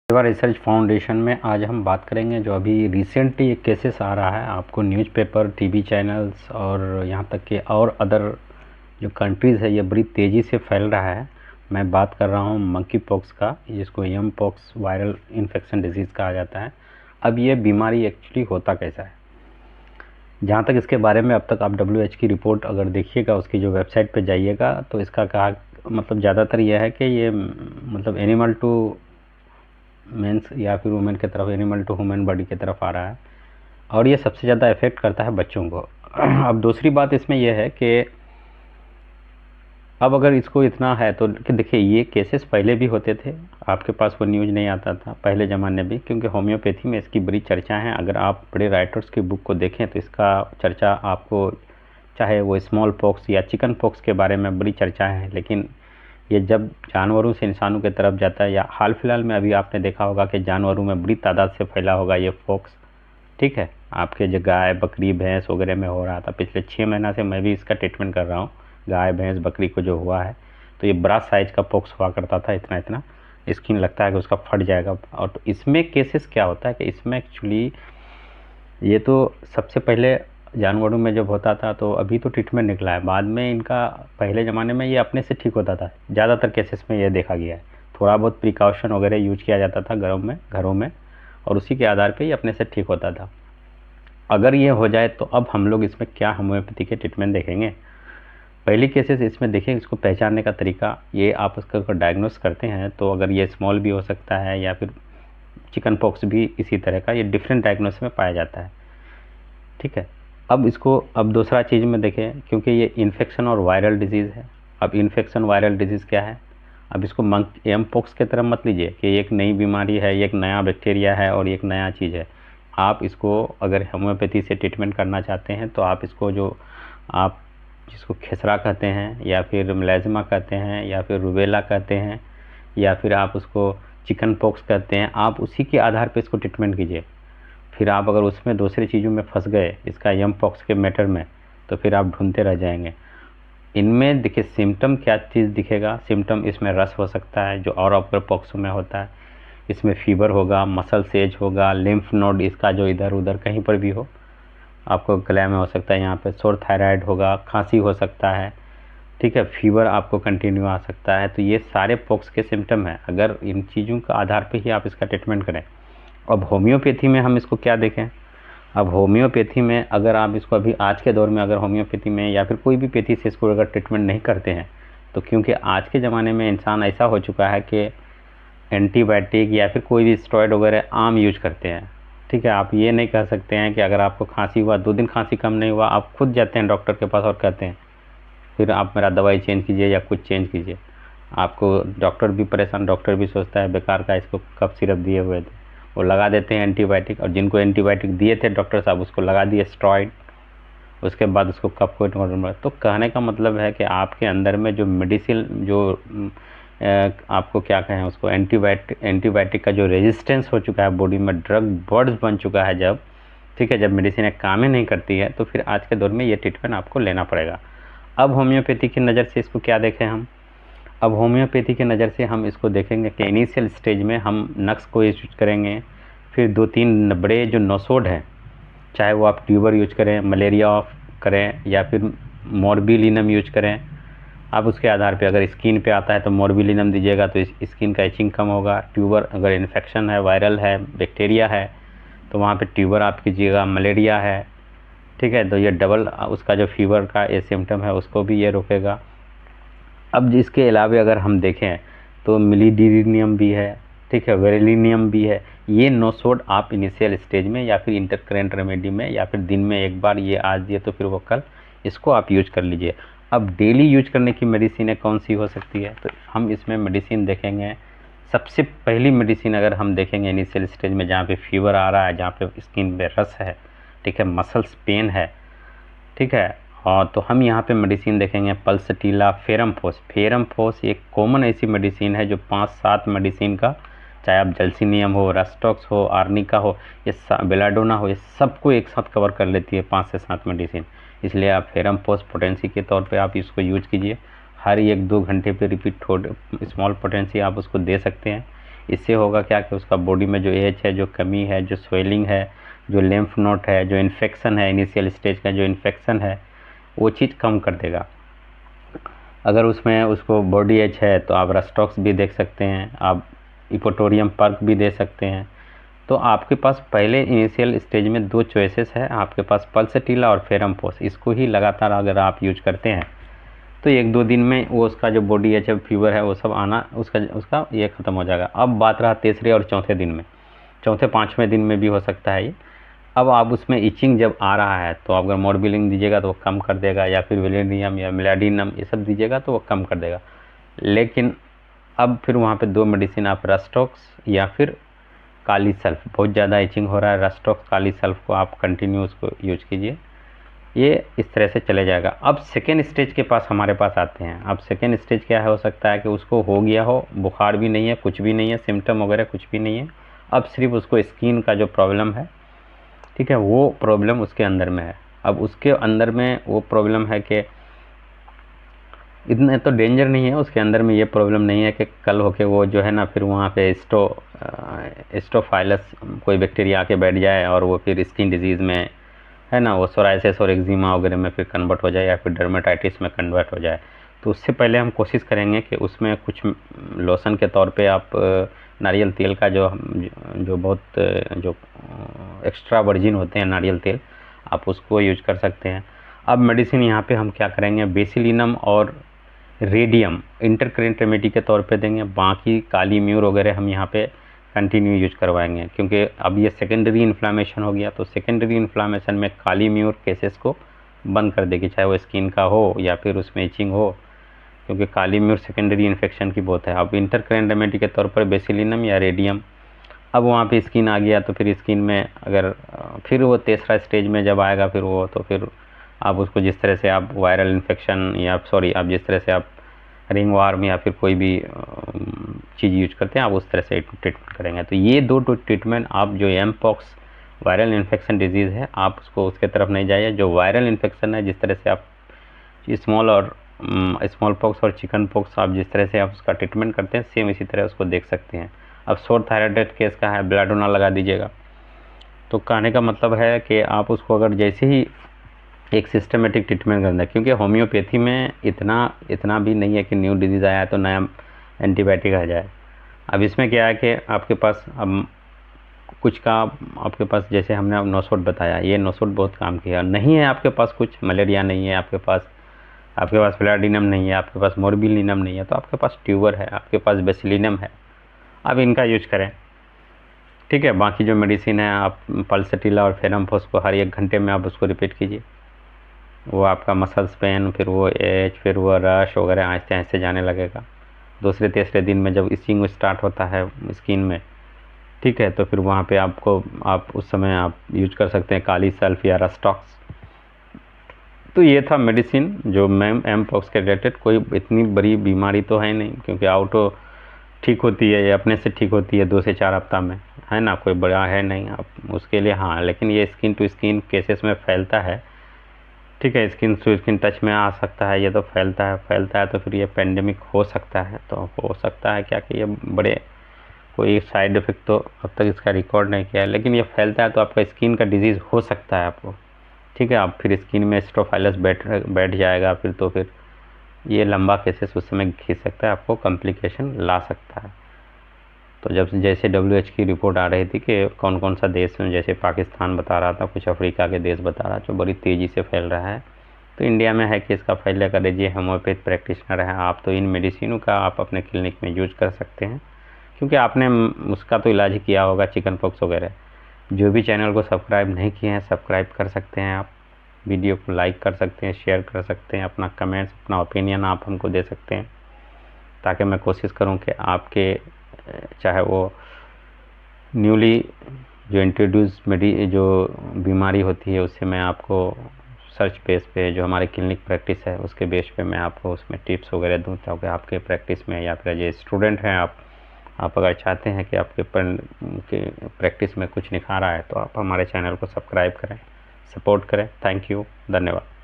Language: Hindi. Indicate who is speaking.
Speaker 1: सेवा रिसर्च फाउंडेशन में आज हम बात करेंगे जो अभी रिसेंटली एक केसेस आ रहा है आपको न्यूज़पेपर, टीवी चैनल्स और यहाँ तक कि और अदर जो कंट्रीज़ है ये बड़ी तेज़ी से फैल रहा है। मैं बात कर रहा हूँ मंकी पॉक्स का, जिसको यम पॉक्स वायरल इन्फेक्शन डिजीज़ कहा जाता है। अब ये बीमारी एक्चुअली होता कैसा है, जहाँ तक इसके बारे में अब तक आप WHO की रिपोर्ट अगर देखिएगा, उसकी जो वेबसाइट पे जाइएगा तो इसका कहा मतलब ज़्यादातर यह है कि ये मतलब एनिमल टू मेंस या फिर वुमेन की तरफ, एनिमल टू ह्यूमन बॉडी की तरफ आ रहा है और ये सबसे ज़्यादा इफ़ेक्ट करता है बच्चों को। अब दूसरी बात इसमें यह है कि अब अगर इसको इतना है तो कि देखिए ये केसेस पहले भी होते थे, आपके पास वो न्यूज़ नहीं आता था पहले ज़माने में, क्योंकि होम्योपैथी में इसकी बड़ी चर्चा है। अगर आप बड़े राइटर्स की बुक को देखें तो इसका चर्चा आपको, चाहे वो स्मॉल पॉक्स या चिकन पॉक्स के बारे में बड़ी चर्चा है, लेकिन ये जब जानवरों से इंसानों की तरफ जाता है, या हाल फिलहाल में अभी आपने देखा होगा कि जानवरों में बड़ी तादाद से फैला होगा ये पॉक्स, ठीक है। आपके जो गाय, बकरी, भैंस वगैरह में हो रहा था, पिछले 6 महीना से मैं भी इसका ट्रीटमेंट कर रहा हूँ। गाय, भैंस, बकरी को जो हुआ है तो ये बड़ा साइज़ का पॉक्स हुआ करता था, इतना इतना स्किन लगता है कि उसका फट जाएगा। और तो इसमें केसेस क्या होता है कि इसमें एक्चुअली ये तो सबसे पहले जानवरों में जब होता था तो अभी तो ट्रीटमेंट निकला है, बाद में इनका पहले ज़माने में ये अपने से ठीक होता था। ज़्यादातर केसेस में ये देखा गया है, थोड़ा बहुत प्रिकॉशन वगैरह यूज किया जाता था घरों में और उसी के आधार पे ये अपने से ठीक होता था। अगर ये हो जाए तो अब हम लोग इसमें क्या होम्योपैथी के ट्रीटमेंट देखेंगे। पहली केसेस इसमें देखें, इसको पहचानने का तरीका, ये आप उसका डायग्नोस करते हैं तो अगर ये स्मॉल भी हो सकता है या फिर चिकन पॉक्स भी इसी तरह का, ये डिफरेंट डायग्नोस में पाया जाता है, ठीक है। अब दूसरा चीज़ में देखें, क्योंकि ये इन्फेक्शन और वायरल डिजीज़ है। अब इन्फेक्शन वायरल डिजीज़ क्या है, अब इसको एम पॉक्स की तरह मत लीजिए कि एक नई बीमारी है, एक नया बैक्टीरिया है और एक नया चीज़ है। आप इसको अगर होम्योपैथी से ट्रीटमेंट करना चाहते हैं तो आप इसको, जो आप जिसको खेसरा कहते हैं या फिर मिलेज़मा कहते हैं या फिर रूबेला कहते हैं या फिर आप उसको चिकन पॉक्स कहते हैं, आप उसी के आधार पर इसको ट्रीटमेंट कीजिए। फिर आप अगर उसमें दूसरी चीज़ों में फंस गए, इसका यम पॉक्स के मैटर में, तो फिर आप ढूंढते रह जाएंगे। इनमें देखिए सिम्टम क्या चीज़ दिखेगा, सिम्टम इसमें रस हो सकता है जो और अपर पॉक्स में होता है, इसमें फीवर होगा, मसल सेज होगा, लिम्फ नोड इसका जो इधर उधर कहीं पर भी हो, आपको गले में हो सकता है, यहाँ पे सोर थायराइड होगा, खांसी हो सकता है, ठीक है, फीवर आपको कंटिन्यू आ सकता है। तो ये सारे पॉक्स के सिम्टम हैं। अगर इन चीज़ों के आधार पर ही आप इसका ट्रीटमेंट करें। अब होम्योपैथी में हम इसको क्या देखें, अब होम्योपैथी में अगर आप इसको अभी आज के दौर में अगर होम्योपैथी में या फिर कोई भी पैथी से इसको अगर ट्रीटमेंट नहीं करते हैं तो, क्योंकि आज के ज़माने में इंसान ऐसा हो चुका है कि एंटीबायोटिक या फिर कोई भी स्टेरॉइड वगैरह आम यूज करते हैं, ठीक है। आप ये नहीं कह सकते हैं कि अगर आपको खांसी हुआ, 2 दिन खांसी कम नहीं हुआ, आप खुद जाते हैं डॉक्टर के पास और कहते हैं फिर आप मेरा दवाई चेंज कीजिए या कुछ चेंज कीजिए। आपको डॉक्टर भी परेशान, डॉक्टर भी सोचता है बेकार का इसको कफ सिरप दिए हुए थे, वो लगा देते हैं एंटीबायोटिक, और जिनको एंटीबायोटिक दिए थे डॉक्टर साहब उसको लगा दिए स्टेरॉइड, उसके बाद उसको कफ को नॉर्मल। तो कहने का मतलब है कि आपके अंदर में जो मेडिसिन, जो आपको क्या कहें उसको, एंटीबायोटिक का जो रेजिस्टेंस हो चुका है बॉडी में, ड्रग बर्ड्स बन चुका है जब, ठीक है, जब मेडिसिन एक काम ही नहीं करती है तो फिर आज के दौर में ये ट्रीटमेंट आपको लेना पड़ेगा। अब होम्योपैथी की नज़र से इसको क्या देखें हम, अब होम्योपैथी की नज़र से हम इसको देखेंगे कि इनिशियल स्टेज में हम नक्स को यूज करेंगे, फिर 2-3 बड़े जो नोसोड हैं, चाहे वो आप ट्यूबर यूज करें, मलेरिया ऑफ करें या फिर मॉर्बिलिनम यूज करें, आप उसके आधार पे अगर स्किन पे आता है तो मॉर्बिलिनम दीजिएगा तो स्किन का इचिंग कम होगा। ट्यूबर अगर इन्फेक्शन है, वायरल है, बैक्टीरिया है तो वहाँ पे ट्यूबर आप कीजिएगा। मलेरिया है, ठीक है, तो ये डबल उसका जो फीवर का ये सिम्टम है उसको भी ये रोकेगा। अब जिसके अलावा अगर हम देखें तो मिलीडीनियम भी है, ठीक है, वेरेलिनियम भी है। ये नोसोड आप इनिशियल स्टेज में या फिर इंटरकरेंट रेमेडी में या फिर दिन में एक बार ये आज दिए तो फिर वो कल, इसको आप यूज कर लीजिए। अब डेली यूज करने की मेडिसिन कौन सी हो सकती है, तो हम इसमें मेडिसिन देखेंगे। सबसे पहली मेडिसिन अगर हम देखेंगे इनिशियल स्टेज में, जहाँ पे फीवर आ रहा है, जहाँ पे स्किन पे रस है, ठीक है, मसल्स पेन है, ठीक है, और तो हम यहाँ पे मेडिसिन देखेंगे पल्सटीला, फेरमफोस। फेरमफोस एक कॉमन ऐसी मेडिसिन है जो 5-7 मेडिसिन का, चाहे आप जल्सिनियम हो, रस्टॉक्स हो, आर्निका हो, ये बेलाडोना हो, ये सबको एक साथ कवर कर लेती है 5 से 7 मेडिसिन। इसलिए आप फेरमफोस पोटेंसी के तौर पे आप इसको यूज कीजिए। हर 1-2 घंटे पे रिपीट स्मॉल पोटेंसी आप उसको दे सकते हैं। इससे होगा क्या कि उसका बॉडी में जो एच है, जो कमी है, जो स्वेलिंग है, जो लिम्फ नोड है, जो इन्फेक्शन है, इनिशियल स्टेज का जो इन्फेक्शन है, वो चीज़ कम कर देगा। अगर उसमें उसको बॉडी एच है तो आप रस्टॉक्स भी देख सकते हैं, आप इपोटोरियम पर्क भी दे सकते हैं। तो आपके पास पहले इनिशियल स्टेज में 2 चॉइसेस है आपके पास, पल्सटीला और फेरमपोस। इसको ही लगातार अगर आप यूज करते हैं तो 1-2 दिन में वो उसका जो बॉडी एच फीवर है वो सब आना उसका ये ख़त्म हो जाएगा। अब बात रहा तीसरे और चौथे दिन में, चौथे 5वें दिन में भी हो सकता है ये। अब आप उसमें इचिंग जब आ रहा है तो अगर मोरबिलिन दीजिएगा तो वो कम कर देगा, या फिर वेलेडियम या मिलाडिनम ये सब दीजिएगा तो वो कम कर देगा। लेकिन अब फिर वहाँ पे 2 मेडिसिन आप रस्टॉक्स या फिर काली सल्फ, बहुत ज़्यादा इचिंग हो रहा है, रस्टॉक्स काली सल्फ को आप कंटिन्यू उसको यूज कीजिए, ये इस तरह से चले जाएगा। अब सेकेंड स्टेज के पास हमारे पास आते हैं। अब सेकेंड स्टेज क्या है, हो सकता है कि उसको हो गया हो, बुखार भी नहीं है, कुछ भी नहीं है, सिम्टम वगैरह कुछ भी नहीं है, अब सिर्फ उसको स्किन का जो प्रॉब्लम है, ठीक है, वो प्रॉब्लम उसके अंदर में है। अब उसके अंदर में वो प्रॉब्लम है कि इतना तो डेंजर नहीं है, उसके अंदर में ये प्रॉब्लम नहीं है कि कल होके वो जो है ना फिर वहाँ पे स्टोफाइलस कोई बैक्टीरिया आके बैठ जाए और वो फिर स्किन डिजीज़ में है ना वो सोराइसिस और एक्जिमा वगैरह में फिर कन्वर्ट हो जाए, या फिर डर्मेटाइटिस में कन्वर्ट हो जाए। तो उससे पहले हम कोशिश करेंगे कि उसमें कुछ लोशन के तौर पे आप नारियल तेल का जो बहुत जो एक्स्ट्रा वर्जिन होते हैं नारियल तेल, आप उसको यूज कर सकते हैं। अब मेडिसिन यहाँ पे हम क्या करेंगे, बेसिलिनम और रेडियम इंटरकरेंट रेमेडी के तौर पे देंगे। बाकी काली म्यूर वगैरह हम यहाँ पे कंटिन्यू यूज करवाएंगे, क्योंकि अब ये सेकेंडरी इन्फ्लामेशन हो गया, तो सेकेंडरी इन्फ्लामेशन में काली म्यूर केसेस को बंद कर देगी, चाहे वो स्किन का हो या फिर उसमें इचिंग हो, क्योंकि काली म्यूर सेकेंडरी इन्फेक्शन की बहुत है। अब इंटरकरेंट रेमेडी के तौर पर बेसिलिनम या रेडियम। अब वहाँ पे स्किन आ गया तो फिर स्किन में अगर फिर वो तीसरा स्टेज में जब आएगा फिर वो, तो फिर आप उसको जिस तरह से आप वायरल इन्फेक्शन या आप जिस तरह से आप रिंग वार्म या फिर कोई भी चीज़ यूज करते हैं आप उस तरह से ट्रीटमेंट करेंगे। तो ये 2 ट्रीटमेंट, आप जो M pox viral infection disease है आप उसको उसके तरफ नहीं जाइए। जो वायरल इन्फेक्शन है, जिस तरह से आप स्मॉल पॉक्स और चिकन पॉक्स आप जिस तरह से आप उसका ट्रीटमेंट करते हैं, सेम इसी तरह उसको देख सकते हैं। अब शोर थायराइड केस का है, बेलाडोना लगा दीजिएगा। तो कहने का मतलब है कि आप उसको अगर जैसे ही एक सिस्टमेटिक ट्रीटमेंट करना है, क्योंकि होम्योपैथी में इतना भी नहीं है कि न्यू डिजीज़ आया है तो नया एंटीबायोटिक आ जाए। अब इसमें क्या है कि आपके पास अब कुछ का आपके पास, जैसे हमने अब नोसोड बताया, ये नोसोड बहुत काम किया। नहीं है आपके पास कुछ, मलेरिया नहीं है आपके पास फ्लैडिनम नहीं है, आपके पास मोरबिलिनम नहीं है, तो आपके पास ट्यूबर है, आपके पास बेसिलिनम है, आप इनका यूज करें, ठीक है। बाकी जो मेडिसिन है आप पल्सटीला और फेरमपोस को हर 1 घंटे में आप उसको रिपीट कीजिए। वो आपका मसल्स पेन, फिर वो एच, फिर वो रश वगैरह आहिस्ते आहिस्ते जाने लगेगा। दूसरे तीसरे दिन में जब इचिंग स्टार्ट होता है स्किन में, ठीक है, तो फिर वहाँ पे आप उस समय आप यूज कर सकते हैं काली सल्फ या रस्टॉक्स। तो ये था मेडिसिन जो एम पॉक्स के रिलेटेड। कोई इतनी बड़ी बीमारी तो है नहीं, क्योंकि आउटो ठीक होती है, ये अपने से ठीक होती है 2 से 4 हफ्ता में, है ना, कोई बड़ा है नहीं आप उसके लिए। हाँ, लेकिन ये स्किन टू स्किन केसेस में फैलता है, ठीक है, स्किन टू स्किन टच में आ सकता है, ये तो फैलता है तो फिर ये पेंडेमिक हो सकता है। तो हो सकता है क्या कि ये बड़े कोई साइड इफ़ेक्ट तो अब तक इसका रिकॉर्ड नहीं किया है, लेकिन ये फैलता है तो आपका स्किन का डिजीज़ हो सकता है आपको, ठीक है। आप फिर स्किन में स्टोफाइलस बैठ जाएगा, फिर ये लंबा केसेस उस समय खींच सकता है, आपको कॉम्प्लिकेशन ला सकता है। तो जब जैसे WHO की रिपोर्ट आ रही थी कि कौन कौन सा देश में, जैसे पाकिस्तान बता रहा था, कुछ अफ्रीका के देश बता रहा जो बड़ी तेज़ी से फैल रहा है, तो इंडिया में है कि इसका फैले कर दीजिए। होम्योपैथ प्रैक्टिशनर है आप, तो इन मेडिसिनों का आप अपने क्लिनिक में यूज कर सकते हैं, क्योंकि आपने उसका तो इलाज ही किया होगा, चिकन पॉक्स वगैरह। जो भी चैनल को सब्सक्राइब नहीं किए हैं, सब्सक्राइब कर सकते हैं आप, वीडियो को लाइक कर सकते हैं, शेयर कर सकते हैं, अपना कमेंट्स, अपना ओपिनियन आप हमको दे सकते हैं, ताकि मैं कोशिश करूं कि आपके चाहे वो न्यूली जो इंट्रोड्यूस जो बीमारी होती है उससे मैं आपको सर्च बेस पे जो हमारे क्लिनिक प्रैक्टिस है उसके बेस पे मैं आपको उसमें टिप्स वगैरह दूँ, ताकि आपके प्रैक्टिस में या फिर जो स्टूडेंट हैं आप अगर चाहते हैं कि आपके प्रैक्टिस में कुछ निखार आए तो आप हमारे चैनल को सब्सक्राइब करें, सपोर्ट करें। थैंक यू, धन्यवाद।